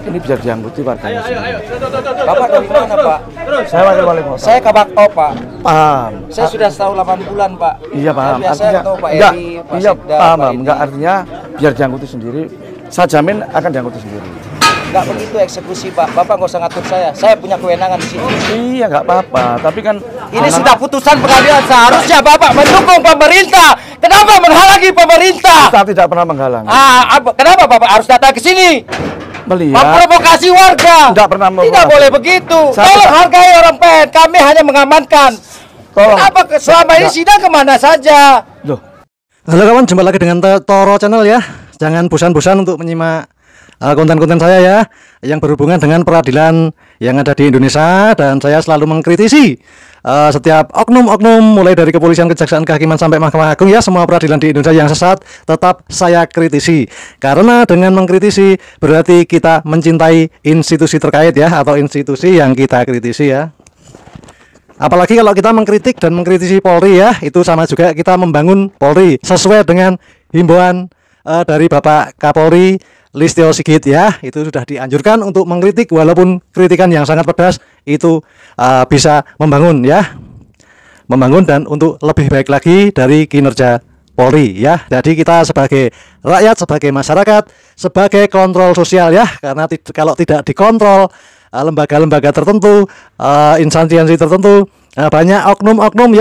ini biar diangkuti warganya. Bapak dari mana, Pak? Saya wakil wali kota. Saya Kabak O, Pak. Paham. Saya sudah setahun 8 bulan, Pak. Iya paham. Biasanya ketemu Pak enggak, Eri, Pak iya Sekda, paham, Pak enggak artinya biar diangkuti sendiri. Saya jamin akan diangkuti sendiri. Enggak begitu eksekusi, Pak. Bapak nggak usah ngatur saya. Saya punya kewenangan di sini. Iya nggak apa-apa, tapi kan Ini sudah putusan pengadilan. Seharusnya Bapak mendukung pemerintah. Kenapa menghalangi pemerintah? kita tidak pernah menghalangi. Kenapa Bapak harus datang ke sini? Melihat Memprovokasi warga. tidak pernah Tidak memprovokasi. boleh begitu. Saya Tolong tidak- hargai orang PN. Kami hanya mengamankan. Tolong. Kenapa selama ini Enggak. sidang kemana saja? Loh, Halo kawan, jumpa lagi dengan Toro Channel ya. Jangan bosan-bosan untuk menyimak konten-konten saya ya, yang berhubungan dengan peradilan yang ada di Indonesia. Dan saya selalu mengkritisi setiap oknum-oknum, mulai dari kepolisian, kejaksaan, kehakiman sampai Mahkamah Agung ya. Semua peradilan di Indonesia yang sesat tetap saya kritisi, karena dengan mengkritisi berarti kita mencintai institusi terkait ya, atau institusi yang kita kritisi ya. Apalagi kalau kita mengkritik dan mengkritisi Polri ya, itu sama juga kita membangun Polri sesuai dengan himbauan dari Bapak Kapolri Listio Sigit ya. Itu sudah dianjurkan untuk mengkritik, walaupun kritikan yang sangat pedas itu bisa membangun ya, membangun dan untuk lebih baik lagi dari kinerja Polri ya. Jadi kita sebagai rakyat, sebagai masyarakat, sebagai kontrol sosial ya, karena kalau tidak dikontrol lembaga-lembaga tertentu, instansi-instansi tertentu, banyak oknum-oknum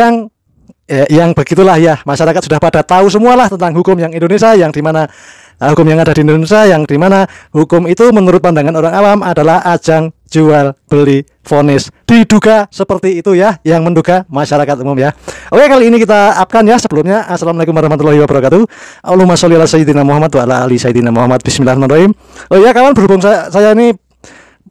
yang begitulah ya. Masyarakat sudah pada tahu semualah tentang hukum yang Indonesia, yang dimana hukum yang ada di Indonesia, yang dimana hukum itu menurut pandangan orang awam adalah ajang jual beli vonis. Diduga seperti itu ya, yang menduga masyarakat umum ya. Oke, kali ini kita upkan ya. Sebelumnya, assalamualaikum warahmatullahi wabarakatuh. Allahumma sholli ala sayyidina Muhammad wa ala ali sayyidina Muhammad. Bismillahirrahmanirrahim. Oh ya kawan, berhubung saya ini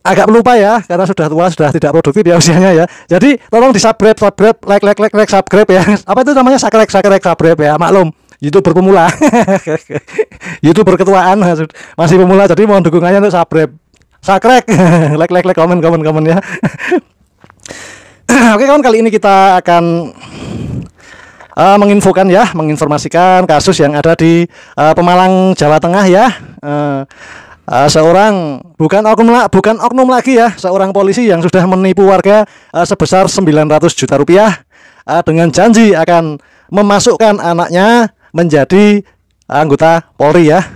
agak lupa ya, karena sudah tua, sudah tidak produktif ya usianya ya. Jadi tolong di subscribe, like, subscribe ya. Apa itu namanya, subscribe ya. Maklum, YouTuber pemula. YouTuber ketuaan masih pemula, jadi mohon dukungannya untuk subscribe, like, komen ya. Oke kawan, kali ini kita akan menginformasikan kasus yang ada di Pemalang, Jawa Tengah ya. Seorang bukan oknum lagi ya, seorang polisi yang sudah menipu warga sebesar 900 juta rupiah dengan janji akan memasukkan anaknya menjadi anggota Polri ya,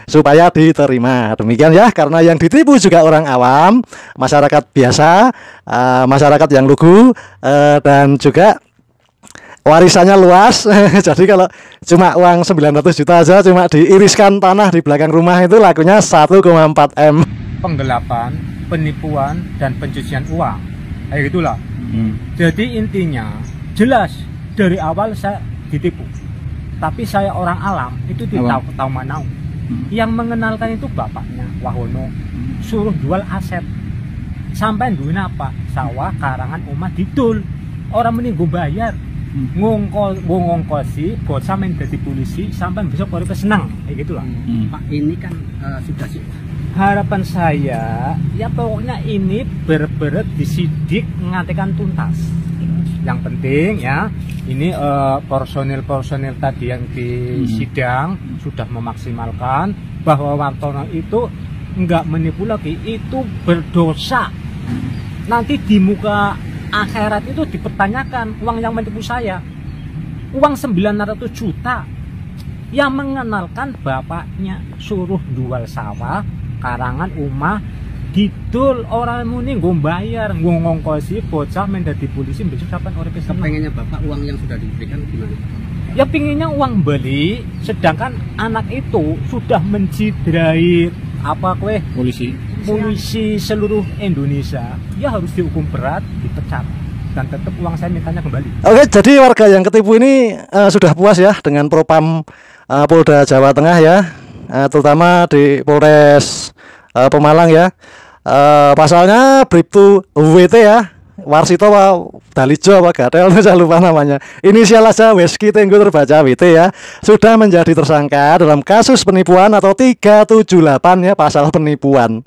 supaya diterima. Demikian ya, karena yang ditipu juga orang awam, masyarakat biasa, masyarakat yang lugu, dan juga warisannya luas. Jadi kalau cuma uang 900 juta aja, cuma diiriskan tanah di belakang rumah itu lakunya 1,4 M. Penggelapan, penipuan, dan pencucian uang, kayak gitulah. Jadi intinya jelas dari awal saya ditipu, tapi saya orang alam itu tidak tahu mana. Yang mengenalkan itu bapaknya Wahono, suruh jual aset sampai duit apa, sawah karangan omah didul, orang menunggu bayar. ngongkosi bocah main jadi polisi sampai besok baru senang kayak gitulah. Pak, ini kan sudah sih. Harapan saya ya pokoknya ini berberet disidik ngantikan tuntas. Yang penting ya ini personil tadi yang di sidang sudah memaksimalkan bahwa Wartono itu enggak menipu lagi, itu berdosa. Nanti di muka akhirat itu dipertanyakan uang yang menipu saya, uang 900 juta yang mengenalkan bapaknya suruh jual sawah karangan umah didul orang muni nggo bayar nggo ngongkosi bocah menjadi polisi besok sampai orang kesana. Pengennya bapak uang yang sudah diberikan gimana? Ya pinginnya uang beli, sedangkan anak itu sudah mencidrai apa polisi seluruh Indonesia, ya harus dihukum berat, dipecat, dan tetap uang saya mintanya kembali. Oke, jadi warga yang ketipu ini sudah puas ya dengan Propam Polda Jawa Tengah ya, terutama di Polres Pemalang ya. Pasalnya Bribtu WT ya, Warsito Dalijo apa Gatel, saya lupa namanya. Inisial aja Weski Tenggu terbaca WT ya, sudah menjadi tersangka dalam kasus penipuan atau 378 ya, pasal penipuan.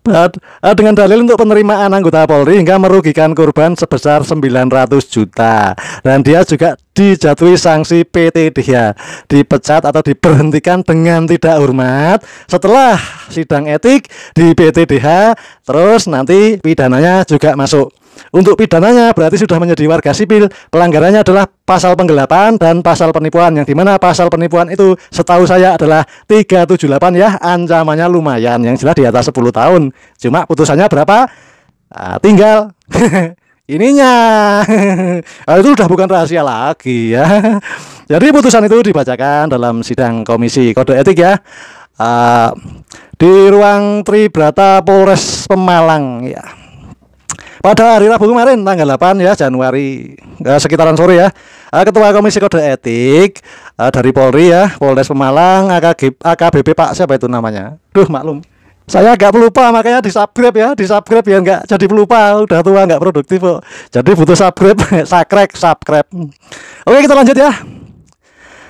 dengan dalil untuk penerimaan anggota Polri hingga merugikan korban sebesar 900 juta. Dan dia juga dijatuhi sanksi PTDH, dipecat atau diberhentikan dengan tidak hormat setelah sidang etik di PTDH. Terus nanti pidananya juga masuk. Untuk pidananya berarti sudah menjadi warga sipil. Pelanggarannya adalah pasal penggelapan dan pasal penipuan, yang dimana pasal penipuan itu setahu saya adalah 378 ya. Ancamannya lumayan, yang jelas di atas 10 tahun. Cuma putusannya berapa? Tinggal ininya. Itu udah bukan rahasia lagi ya. Jadi putusan itu dibacakan dalam sidang Komisi Kode Etik ya, di ruang Tribrata Polres Pemalang ya. Pada hari Rabu kemarin tanggal 8 ya Januari, sekitaran sore ya, Ketua Komisi Kode Etik dari Polri ya, Polres Pemalang, AKBP Pak siapa itu namanya? Duh maklum, saya agak pelupa, makanya di-subscribe ya, biar nggak jadi pelupa. Udah tua nggak produktif kok, jadi butuh subscribe. Oke, kita lanjut ya.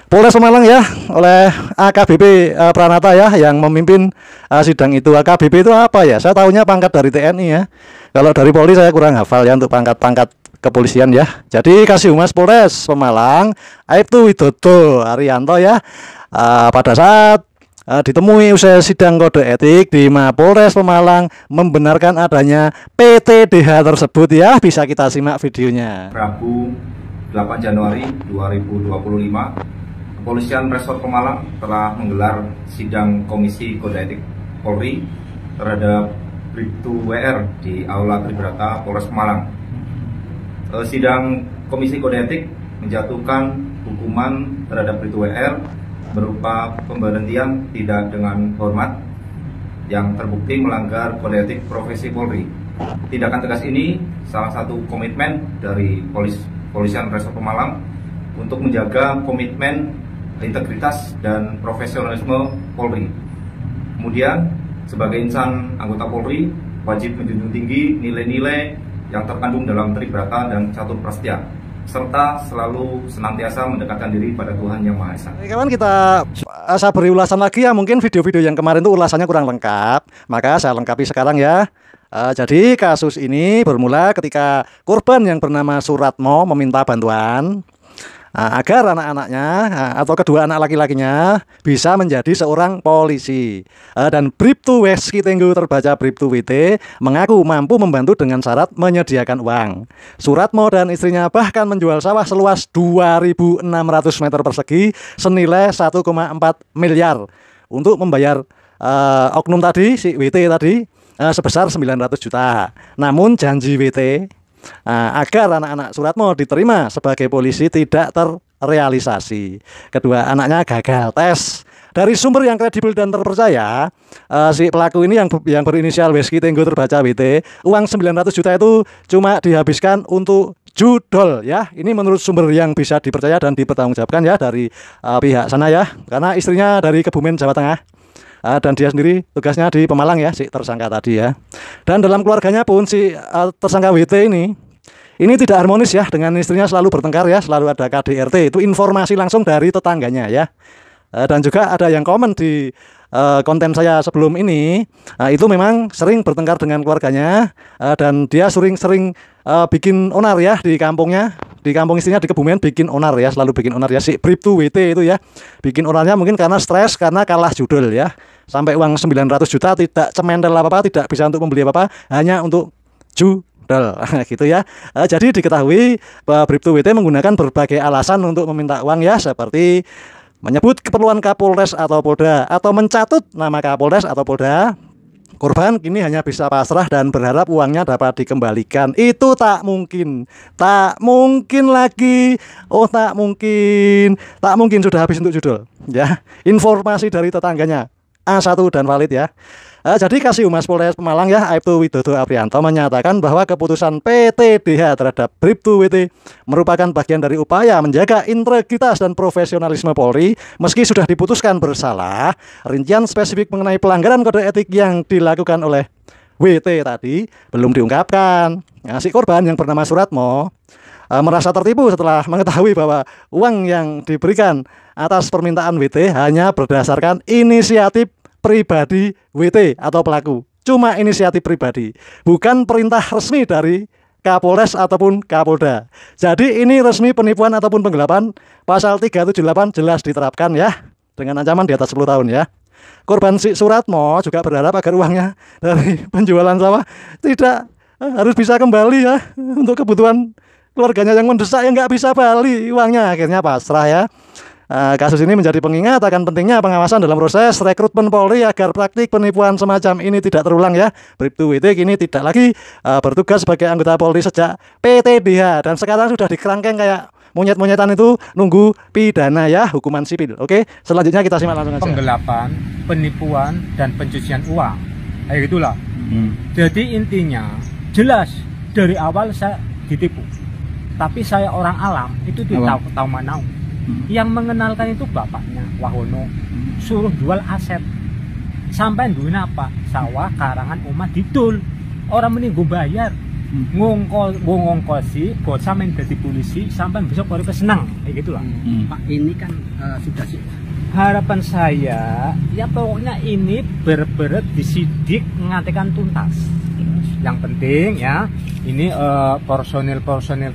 Polres Pemalang ya, oleh AKBP Pranata ya yang memimpin sidang itu. AKBP itu apa ya? Saya tahunya pangkat dari TNI ya. Kalau dari Polri saya kurang hafal ya untuk pangkat-pangkat kepolisian ya. Jadi Kasih Humas Polres Pemalang, Aibtu Widodo Arianto ya, pada saat ditemui usai sidang kode etik di Mapolres Pemalang membenarkan adanya PTDH tersebut ya. Bisa kita simak videonya. Rabu 8 Januari 2025, Kepolisian Resort Pemalang telah menggelar sidang Komisi Kode Etik Polri terhadap Bribtu WR di Aula Tribrata Polres Pemalang. Sidang Komisi Kode Etik menjatuhkan hukuman terhadap Bribtu WR berupa pemberhentian tidak dengan hormat yang terbukti melanggar kode etik profesi Polri. Tindakan tegas ini salah satu komitmen dari Kepolisian Resort Pemalang untuk menjaga komitmen integritas dan profesionalisme Polri. Kemudian, sebagai insan anggota Polri, wajib menjunjung tinggi nilai-nilai yang terkandung dalam Tribrata dan Catur Prastya, serta selalu senantiasa mendekatkan diri pada Tuhan Yang Maha Esa. Kawan, kita beri ulasan lagi ya. Mungkin video-video yang kemarin itu ulasannya kurang lengkap, maka saya lengkapi sekarang ya. Jadi kasus ini bermula ketika korban yang bernama Suratmo meminta bantuan agar anak-anaknya atau kedua anak laki-lakinya bisa menjadi seorang polisi. Dan Bribtu Weski Tenggo terbaca Bribtu WT mengaku mampu membantu dengan syarat menyediakan uang. Suratmo dan istrinya bahkan menjual sawah seluas 2.600 meter persegi senilai 1,4 miliar untuk membayar oknum tadi, si WT tadi, sebesar 900 juta. Namun janji WT agar anak-anak Suratmo diterima sebagai polisi tidak terrealisasi. Kedua anaknya gagal tes. Dari sumber yang kredibel dan terpercaya, si pelaku ini yang berinisial Weski Tenggo terbaca WT, uang 900 juta itu cuma dihabiskan untuk judol ya. Ini menurut sumber yang bisa dipercaya dan dipertanggungjawabkan ya dari pihak sana ya. Karena istrinya dari Kebumen, Jawa Tengah. Dan dia sendiri tugasnya di Pemalang ya, si tersangka tadi ya. Dan dalam keluarganya pun si tersangka WT ini tidak harmonis ya, dengan istrinya selalu bertengkar ya, selalu ada KDRT. Itu informasi langsung dari tetangganya ya. Dan juga ada yang komen di konten saya sebelum ini, itu memang sering bertengkar dengan keluarganya, dan dia sering bikin onar ya di kampungnya. Di kampung istrinya di Kebumen bikin onar ya, selalu bikin onar ya, si Bribtu WT itu ya. Bikin onarnya mungkin karena stres, karena kalah judul ya. Sampai uang 900 juta tidak cementel apa-apa, tidak bisa untuk membeli apa-apa, hanya untuk judul gitu ya. Jadi diketahui bahwa Bribtu WT menggunakan berbagai alasan untuk meminta uang ya, seperti menyebut keperluan Kapolres atau Polda, atau mencatut nama Kapolres atau Polda. Korban kini hanya bisa pasrah dan berharap uangnya dapat dikembalikan. Itu tak mungkin lagi. Tak mungkin sudah habis untuk judul ya. Informasi dari tetangganya A1 dan valid ya. Jadi Kasih Humas Polres Pemalang ya, Aibtu Widodo Aprianto menyatakan bahwa keputusan PTDH terhadap Bribtu WT merupakan bagian dari upaya menjaga integritas dan profesionalisme Polri. Meski sudah diputuskan bersalah, rincian spesifik mengenai pelanggaran kode etik yang dilakukan oleh WT tadi belum diungkapkan. Si korban yang bernama Suratmo merasa tertipu setelah mengetahui bahwa uang yang diberikan atas permintaan WT hanya berdasarkan inisiatif pribadi WT atau pelaku. cuma inisiatif pribadi, bukan perintah resmi dari Kapolres ataupun Kapolda. Jadi ini resmi penipuan ataupun penggelapan, pasal 378 jelas diterapkan ya, dengan ancaman di atas 10 tahun ya. Korban si Suratmo juga berharap agar uangnya dari penjualan sawah tidak harus bisa kembali ya, untuk kebutuhan keluarganya yang mendesak yang nggak bisa balik uangnya, akhirnya pasrah ya. Kasus ini menjadi pengingat akan pentingnya pengawasan dalam proses rekrutmen Polri agar praktik penipuan semacam ini tidak terulang ya. Bribtu WT kini tidak lagi bertugas sebagai anggota Polri sejak PTDH dan sekarang sudah dikerangkeng kayak monyet-monyetan itu nunggu pidana ya, hukuman sipil. Oke, selanjutnya kita simak langsung aja. Penggelapan, penipuan, dan pencucian uang, kayak gitulah. Jadi intinya jelas dari awal saya ditipu, tapi saya orang alam itu tidak tahu mana. Yang mengenalkan itu bapaknya Wahono, suruh jual aset sampai duit apa sawah karangan omah didul orang menunggu bayar ngongkosi bocah main jadi polisi sampai besok baru senang kayak gitulah. Pak, ini kan sudah sih. Harapan saya ya pokoknya ini berberet disidik ngantikan tuntas. Yang penting ya ini personil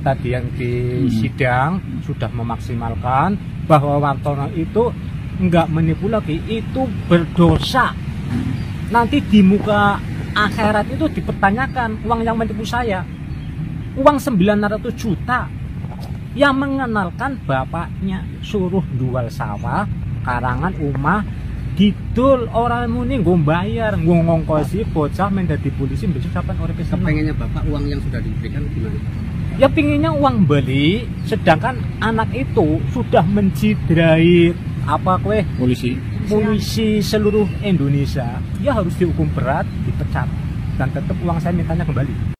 tadi yang di sidang sudah memaksimalkan bahwa Wartono itu enggak menipu lagi, itu berdosa. Nanti di muka akhirat itu dipertanyakan uang yang menipu saya, uang 900 juta yang mengenalkan bapaknya suruh jual sawah karangan omah didul orang muni gue bayar ngongkosi bocah menjadi polisi besok kapan orang pesen. Pengennya bapak uang yang sudah diberikan gimana? Ya pinginnya uang beli, sedangkan anak itu sudah mencidrai apa kue polisi seluruh Indonesia, ya harus dihukum berat, dipecat, dan tetap uang saya mintanya kembali.